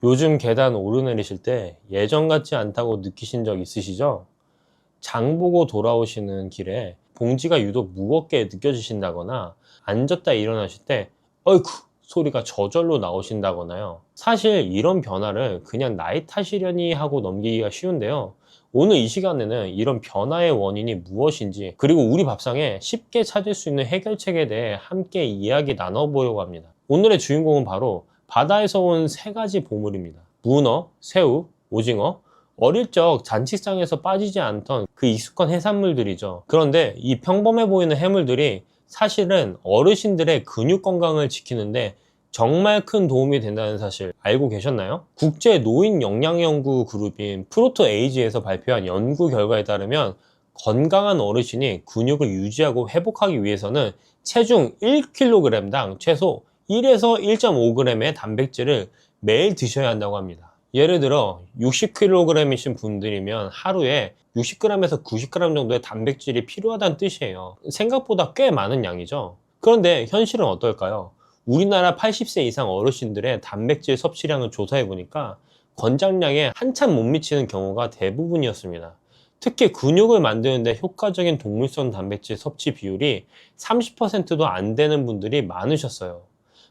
요즘 계단 오르내리실 때 예전 같지 않다고 느끼신 적 있으시죠? 장 보고 돌아오시는 길에 봉지가 유독 무겁게 느껴지신다거나 앉았다 일어나실 때 어이쿠 소리가 저절로 나오신다거나요. 사실 이런 변화를 그냥 나이 탓이려니 하고 넘기기가 쉬운데요. 오늘 이 시간에는 이런 변화의 원인이 무엇인지, 그리고 우리 밥상에 쉽게 찾을 수 있는 해결책에 대해 함께 이야기 나눠보려고 합니다. 오늘의 주인공은 바로 바다에서 온 세 가지 보물입니다. 문어, 새우, 오징어. 어릴 적 잔치상에서 빠지지 않던 그 익숙한 해산물들이죠. 그런데 이 평범해 보이는 해물들이 사실은 어르신들의 근육 건강을 지키는데 정말 큰 도움이 된다는 사실 알고 계셨나요? 국제 노인 영양 연구 그룹인 프로토 에이지에서 발표한 연구 결과에 따르면 건강한 어르신이 근육을 유지하고 회복하기 위해서는 체중 1kg당 최소 1에서 1.5g의 단백질을 매일 드셔야 한다고 합니다. 예를 들어 60kg이신 분들이면 하루에 60g에서 90g 정도의 단백질이 필요하다는 뜻이에요. 생각보다 꽤 많은 양이죠. 그런데 현실은 어떨까요? 우리나라 80세 이상 어르신들의 단백질 섭취량을 조사해보니까 권장량에 한참 못 미치는 경우가 대부분이었습니다. 특히 근육을 만드는데 효과적인 동물성 단백질 섭취 비율이 30%도 안 되는 분들이 많으셨어요.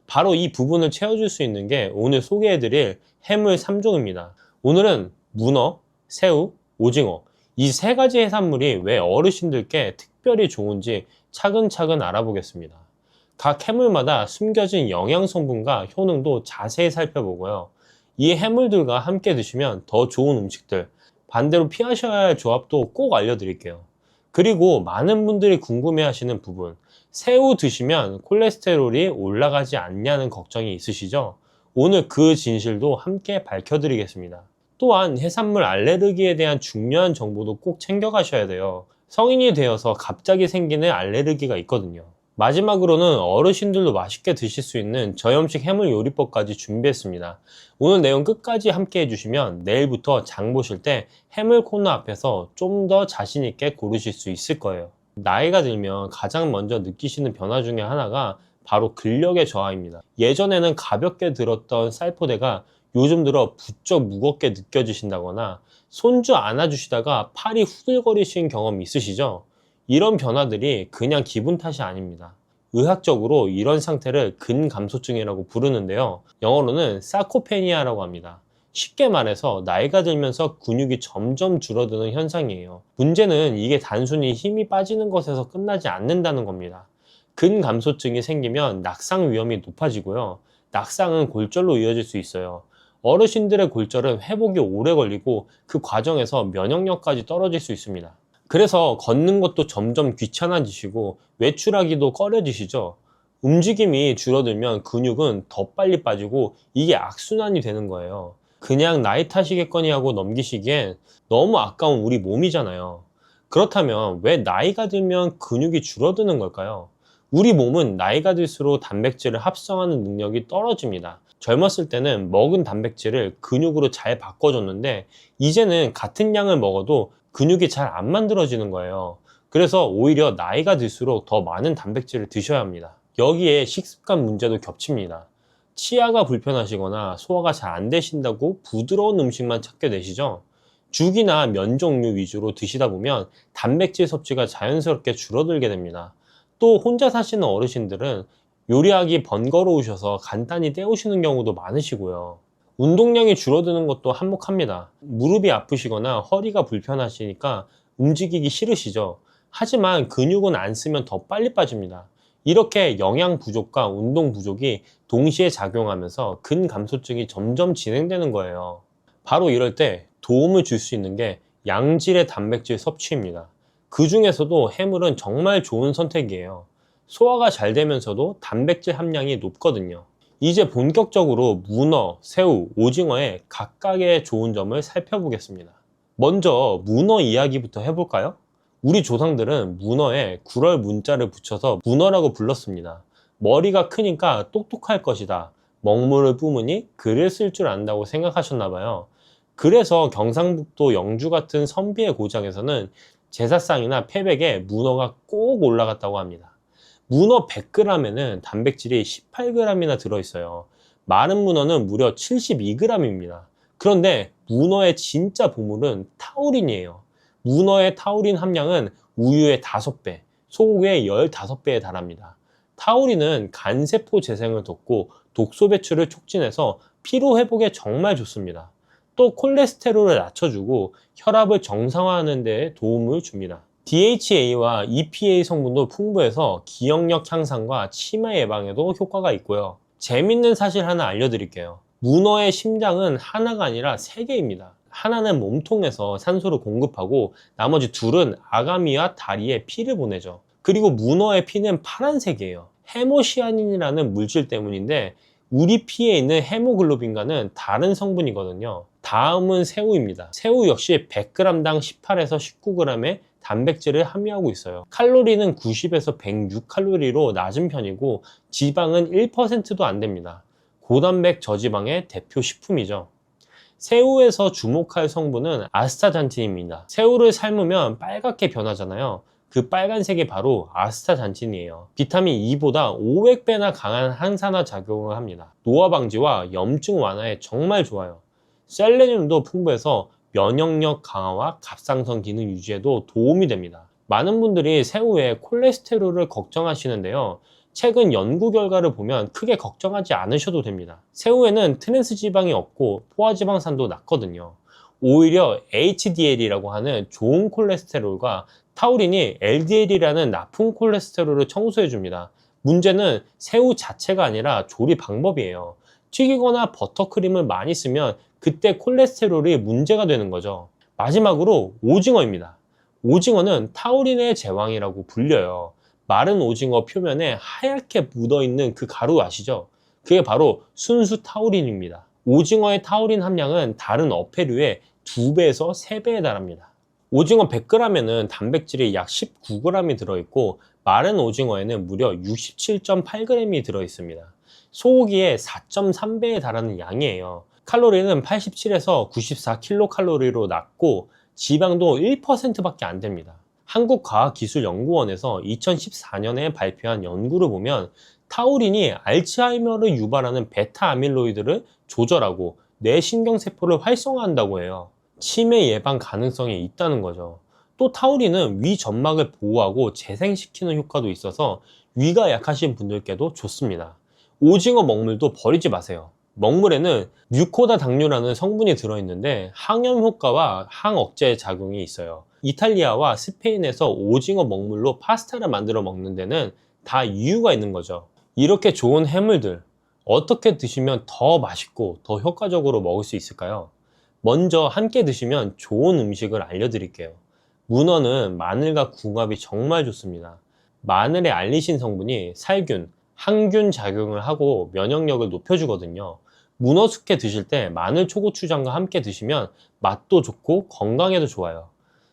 바로 이 부분을 채워줄 수 있는 게 오늘 소개해드릴 해물 3종입니다. 오늘은 문어, 새우, 오징어 이 세 가지 해산물이 왜 어르신들께 특별히 좋은지 차근차근 알아보겠습니다. 각 해물마다 숨겨진 영양 성분과 효능도 자세히 살펴보고요. 이 해물들과 함께 드시면 더 좋은 음식들, 반대로 피하셔야 할 조합도 꼭 알려드릴게요. 그리고 많은 분들이 궁금해하시는 부분, 새우 드시면 콜레스테롤이 올라가지 않냐는 걱정이 있으시죠? 오늘 그 진실도 함께 밝혀드리겠습니다. 또한 해산물 알레르기에 대한 중요한 정보도 꼭 챙겨가셔야 돼요. 성인이 되어서 갑자기 생기는 알레르기가 있거든요. 마지막으로는 어르신들도 맛있게 드실 수 있는 저염식 해물 요리법까지 준비했습니다. 오늘 내용 끝까지 함께 해주시면 내일부터 장 보실 때 해물 코너 앞에서 좀 더 자신 있게 고르실 수 있을 거예요. 나이가 들면 가장 먼저 느끼시는 변화 중에 하나가 바로 근력의 저하입니다. 예전에는 가볍게 들었던 쌀포대가 요즘 들어 부쩍 무겁게 느껴지신다거나 손주 안아주시다가 팔이 후들거리신 경험 있으시죠? 이런 변화들이 그냥 기분 탓이 아닙니다. 의학적으로 이런 상태를 근감소증이라고 부르는데요. 영어로는 사코페니아라고 합니다. 쉽게 말해서 나이가 들면서 근육이 점점 줄어드는 현상이에요. 문제는 이게 단순히 힘이 빠지는 것에서 끝나지 않는다는 겁니다. 근감소증이 생기면 낙상 위험이 높아지고요. 낙상은 골절로 이어질 수 있어요. 어르신들의 골절은 회복이 오래 걸리고 그 과정에서 면역력까지 떨어질 수 있습니다. 그래서 걷는 것도 점점 귀찮아지시고 외출하기도 꺼려지시죠. 움직임이 줄어들면 근육은 더 빨리 빠지고 이게 악순환이 되는 거예요. 그냥 나이 탓이겠거니 하고 넘기시기엔 너무 아까운 우리 몸이잖아요. 그렇다면 왜 나이가 들면 근육이 줄어드는 걸까요? 우리 몸은 나이가 들수록 단백질을 합성하는 능력이 떨어집니다. 젊었을 때는 먹은 단백질을 근육으로 잘 바꿔줬는데 이제는 같은 양을 먹어도 근육이 잘 안 만들어지는 거예요. 그래서 오히려 나이가 들수록 더 많은 단백질을 드셔야 합니다. 여기에 식습관 문제도 겹칩니다. 치아가 불편하시거나 소화가 잘 안 되신다고 부드러운 음식만 찾게 되시죠? 죽이나 면 종류 위주로 드시다 보면 단백질 섭취가 자연스럽게 줄어들게 됩니다. 또 혼자 사시는 어르신들은 요리하기 번거로우셔서 간단히 때우시는 경우도 많으시고요. 운동량이 줄어드는 것도 한몫합니다. 무릎이 아프시거나 허리가 불편하시니까 움직이기 싫으시죠? 하지만 근육은 안 쓰면 더 빨리 빠집니다. 이렇게 영양 부족과 운동 부족이 동시에 작용하면서 근감소증이 점점 진행되는 거예요. 바로 이럴 때 도움을 줄 수 있는 게 양질의 단백질 섭취입니다. 그 중에서도 해물은 정말 좋은 선택이에요. 소화가 잘 되면서도 단백질 함량이 높거든요. 이제 본격적으로 문어, 새우, 오징어의 각각의 좋은 점을 살펴보겠습니다. 먼저 문어 이야기부터 해볼까요? 우리 조상들은 문어에 굴얼 문자를 붙여서 문어라고 불렀습니다. 머리가 크니까 똑똑할 것이다. 먹물을 뿜으니 글을 쓸 줄 안다고 생각하셨나봐요. 그래서 경상북도 영주 같은 선비의 고장에서는 제사상이나 패백에 문어가 꼭 올라갔다고 합니다. 문어 100g에는 단백질이 18g이나 들어있어요. 마른 문어는 무려 72g입니다. 그런데 문어의 진짜 보물은 타우린이에요. 문어의 타우린 함량은 우유의 5배, 소고기의 15배에 달합니다. 타우린은 간세포 재생을 돕고 독소 배출을 촉진해서 피로 회복에 정말 좋습니다. 또 콜레스테롤을 낮춰주고 혈압을 정상화하는 데 도움을 줍니다. DHA와 EPA 성분도 풍부해서 기억력 향상과 치매 예방에도 효과가 있고요. 재밌는 사실 하나 알려드릴게요. 문어의 심장은 하나가 아니라 3개입니다. 하나는 몸통에서 산소를 공급하고 나머지 둘은 아가미와 다리에 피를 보내죠. 그리고 문어의 피는 파란색이에요. 헤모시아닌이라는 물질 때문인데 우리 피에 있는 헤모글로빈과는 다른 성분이거든요. 다음은 새우입니다. 새우 역시 100g당 18에서 19g의 단백질을 함유하고 있어요. 칼로리는 90에서 106칼로리로 낮은 편이고 지방은 1%도 안 됩니다. 고단백 저지방의 대표 식품이죠. 새우에서 주목할 성분은 아스타잔틴입니다. 새우를 삶으면 빨갛게 변하잖아요. 그 빨간색이 바로 아스타잔틴이에요. 비타민 E보다 500배나 강한 항산화 작용을 합니다. 노화 방지와 염증 완화에 정말 좋아요. 셀레늄도 풍부해서 면역력 강화와 갑상선 기능 유지에도 도움이 됩니다. 많은 분들이 새우의 콜레스테롤을 걱정하시는데요. 최근 연구 결과를 보면 크게 걱정하지 않으셔도 됩니다. 새우에는 트랜스 지방이 없고 포화지방산도 낮거든요. 오히려 HDL이라고 하는 좋은 콜레스테롤과 타우린이 LDL이라는 나쁜 콜레스테롤을 청소해 줍니다. 문제는 새우 자체가 아니라 조리 방법이에요. 튀기거나 버터크림을 많이 쓰면 그때 콜레스테롤이 문제가 되는 거죠. 마지막으로 오징어입니다. 오징어는 타우린의 제왕이라고 불려요. 마른 오징어 표면에 하얗게 묻어있는 그 가루 아시죠? 그게 바로 순수 타우린입니다. 오징어의 타우린 함량은 다른 어패류의 2배에서 3배에 달합니다. 오징어 100g에는 단백질이 약 19g이 들어있고 마른 오징어에는 무려 67.8g이 들어있습니다. 소고기의 4.3배에 달하는 양이에요. 칼로리는 87에서 94kcal로 낮고 지방도 1%밖에 안 됩니다. 한국과학기술연구원에서 2014년에 발표한 연구를 보면 타우린이 알츠하이머를 유발하는 베타 아밀로이드를 조절하고 뇌신경세포를 활성화한다고 해요. 치매 예방 가능성이 있다는 거죠. 또 타우린은 위 점막을 보호하고 재생시키는 효과도 있어서 위가 약하신 분들께도 좋습니다. 오징어 먹물도 버리지 마세요. 먹물에는 뮤코다 당류라는 성분이 들어있는데 항염 효과와 항억제 작용이 있어요. 이탈리아와 스페인에서 오징어 먹물로 파스타를 만들어 먹는 데는 다 이유가 있는 거죠. 이렇게 좋은 해물들 어떻게 드시면 더 맛있고 더 효과적으로 먹을 수 있을까요? 먼저 함께 드시면 좋은 음식을 알려드릴게요. 문어는 마늘과 궁합이 정말 좋습니다. 마늘의 알리신 성분이 살균, 항균 작용을 하고 면역력을 높여주거든요. 문어 숙회 드실 때 마늘 초고추장과 함께 드시면 맛도 좋고 건강에도 좋아요.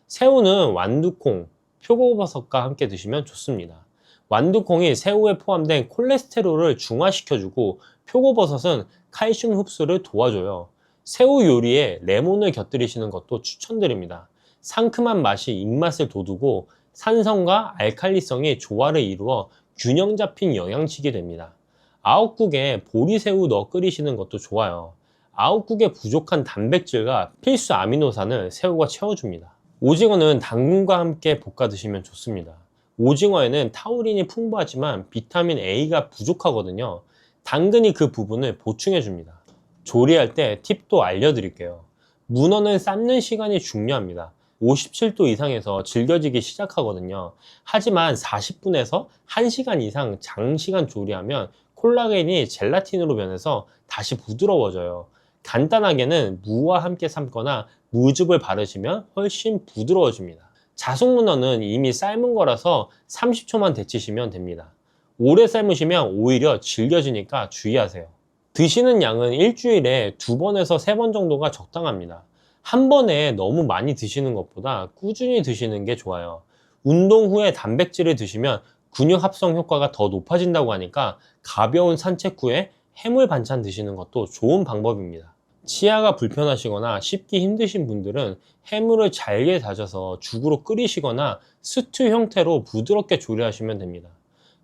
새우는 완두콩, 표고버섯과 함께 드시면 좋습니다. 완두콩이 새우에 포함된 콜레스테롤을 중화시켜주고 표고버섯은 칼슘 흡수를 도와줘요. 새우 요리에 레몬을 곁들이시는 것도 추천드립니다. 상큼한 맛이 입맛을 돋우고 산성과 알칼리성이 조화를 이루어 균형 잡힌 영양식이 됩니다. 아욱국에 보리새우 넣어 끓이시는 것도 좋아요. 아욱국에 부족한 단백질과 필수 아미노산을 새우가 채워줍니다. 오징어는 당근과 함께 볶아 드시면 좋습니다. 오징어에는 타우린이 풍부하지만 비타민 A가 부족하거든요. 당근이 그 부분을 보충해 줍니다. 조리할 때 팁도 알려드릴게요. 문어는 삶는 시간이 중요합니다. 57도 이상에서 질겨지기 시작하거든요. 하지만 40분에서 1시간 이상 장시간 조리하면 콜라겐이 젤라틴으로 변해서 다시 부드러워져요. 간단하게는 무와 함께 삶거나 무즙을 바르시면 훨씬 부드러워집니다. 자숙문어는 이미 삶은 거라서 30초만 데치시면 됩니다. 오래 삶으시면 오히려 질겨지니까 주의하세요. 드시는 양은 일주일에 2번에서 3번 정도가 적당합니다. 한 번에 너무 많이 드시는 것보다 꾸준히 드시는 게 좋아요. 운동 후에 단백질을 드시면 근육 합성 효과가 더 높아진다고 하니까 가벼운 산책 후에 해물 반찬 드시는 것도 좋은 방법입니다. 치아가 불편하시거나 씹기 힘드신 분들은 해물을 잘게 다져서 죽으로 끓이시거나 스튜 형태로 부드럽게 조리하시면 됩니다.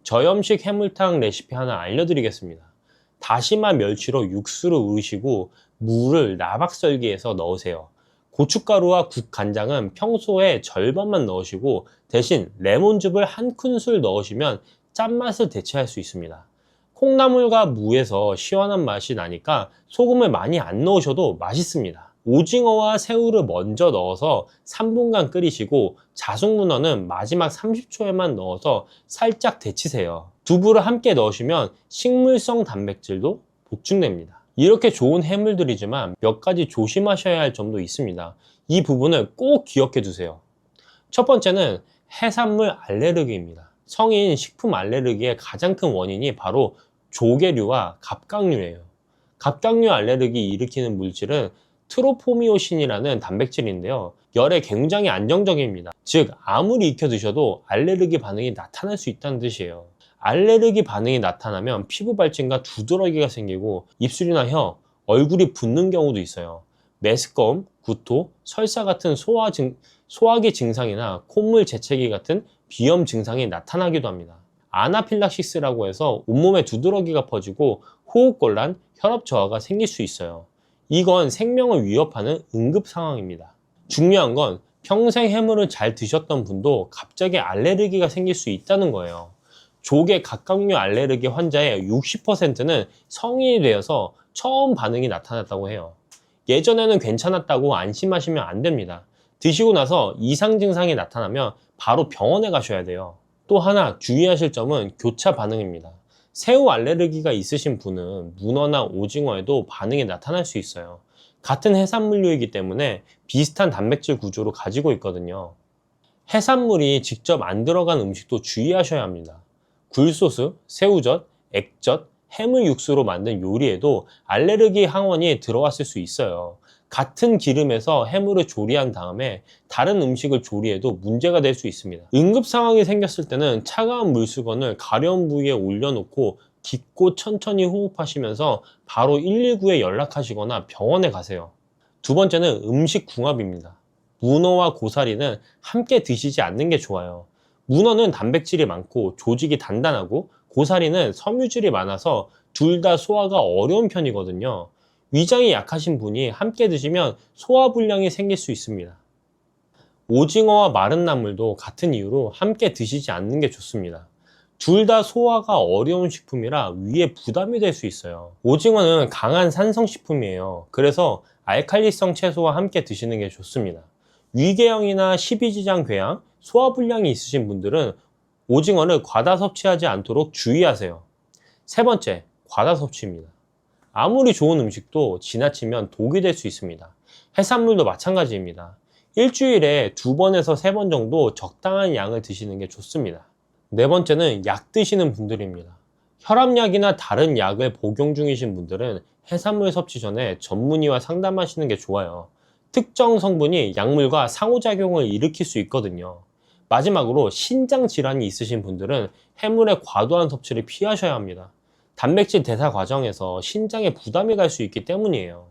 저염식 해물탕 레시피 하나 알려드리겠습니다. 다시마 멸치로 육수를 우리시고 물을 나박썰기해서 넣으세요. 고춧가루와 국간장은 평소에 절반만 넣으시고 대신 레몬즙을 한 큰술 넣으시면 짠맛을 대체할 수 있습니다. 콩나물과 무에서 시원한 맛이 나니까 소금을 많이 안 넣으셔도 맛있습니다. 오징어와 새우를 먼저 넣어서 3분간 끓이시고 자숙문어는 마지막 30초에만 넣어서 살짝 데치세요. 두부를 함께 넣으시면 식물성 단백질도 보충됩니다. 이렇게 좋은 해물들이지만 몇 가지 조심하셔야 할 점도 있습니다. 이 부분을 꼭 기억해 두세요. 첫 번째는 해산물 알레르기입니다. 성인 식품 알레르기의 가장 큰 원인이 바로 조개류와 갑각류예요. 갑각류 알레르기 일으키는 물질은 트로포미오신이라는 단백질인데요. 열에 굉장히 안정적입니다. 즉 아무리 익혀 드셔도 알레르기 반응이 나타날 수 있다는 뜻이에요. 알레르기 반응이 나타나면 피부 발진과 두드러기가 생기고 입술이나 혀, 얼굴이 붓는 경우도 있어요. 메스꺼움, 구토, 설사 같은 소화기 증상이나 콧물 재채기 같은 비염 증상이 나타나기도 합니다. 아나필락시스라고 해서 온몸에 두드러기가 퍼지고 호흡곤란, 혈압 저하가 생길 수 있어요. 이건 생명을 위협하는 응급 상황입니다. 중요한 건 평생 해물을 잘 드셨던 분도 갑자기 알레르기가 생길 수 있다는 거예요. 조개 갑각류 알레르기 환자의 60%는 성인이 되어서 처음 반응이 나타났다고 해요. 예전에는 괜찮았다고 안심하시면 안 됩니다. 드시고 나서 이상 증상이 나타나면 바로 병원에 가셔야 돼요. 또 하나 주의하실 점은 교차 반응입니다. 새우 알레르기가 있으신 분은 문어나 오징어에도 반응이 나타날 수 있어요. 같은 해산물류이기 때문에 비슷한 단백질 구조를 가지고 있거든요. 해산물이 직접 안 들어간 음식도 주의하셔야 합니다. 굴소스, 새우젓, 액젓, 해물 육수로 만든 요리에도 알레르기 항원이 들어왔을 수 있어요. 같은 기름에서 해물을 조리한 다음에 다른 음식을 조리해도 문제가 될 수 있습니다. 응급 상황이 생겼을 때는 차가운 물수건을 가려운 부위에 올려놓고 깊고 천천히 호흡하시면서 바로 119에 연락하시거나 병원에 가세요. 두 번째는 음식 궁합입니다. 문어와 고사리는 함께 드시지 않는 게 좋아요. 문어는 단백질이 많고 조직이 단단하고 고사리는 섬유질이 많아서 둘 다 소화가 어려운 편이거든요. 위장이 약하신 분이 함께 드시면 소화불량이 생길 수 있습니다. 오징어와 마른 나물도 같은 이유로 함께 드시지 않는 게 좋습니다. 둘 다 소화가 어려운 식품이라 위에 부담이 될 수 있어요. 오징어는 강한 산성식품이에요. 그래서 알칼리성 채소와 함께 드시는 게 좋습니다. 위궤양이나 십이지장 궤양, 소화불량이 있으신 분들은 오징어를 과다 섭취하지 않도록 주의하세요. 세 번째, 과다 섭취입니다. 아무리 좋은 음식도 지나치면 독이 될 수 있습니다. 해산물도 마찬가지입니다. 일주일에 2번에서 3번 정도 적당한 양을 드시는 게 좋습니다. 네 번째는 약 드시는 분들입니다. 혈압약이나 다른 약을 복용 중이신 분들은 해산물 섭취 전에 전문의와 상담하시는 게 좋아요. 특정 성분이 약물과 상호작용을 일으킬 수 있거든요. 마지막으로 신장 질환이 있으신 분들은 해물의 과도한 섭취를 피하셔야 합니다. 단백질 대사 과정에서 신장에 부담이 갈 수 있기 때문이에요.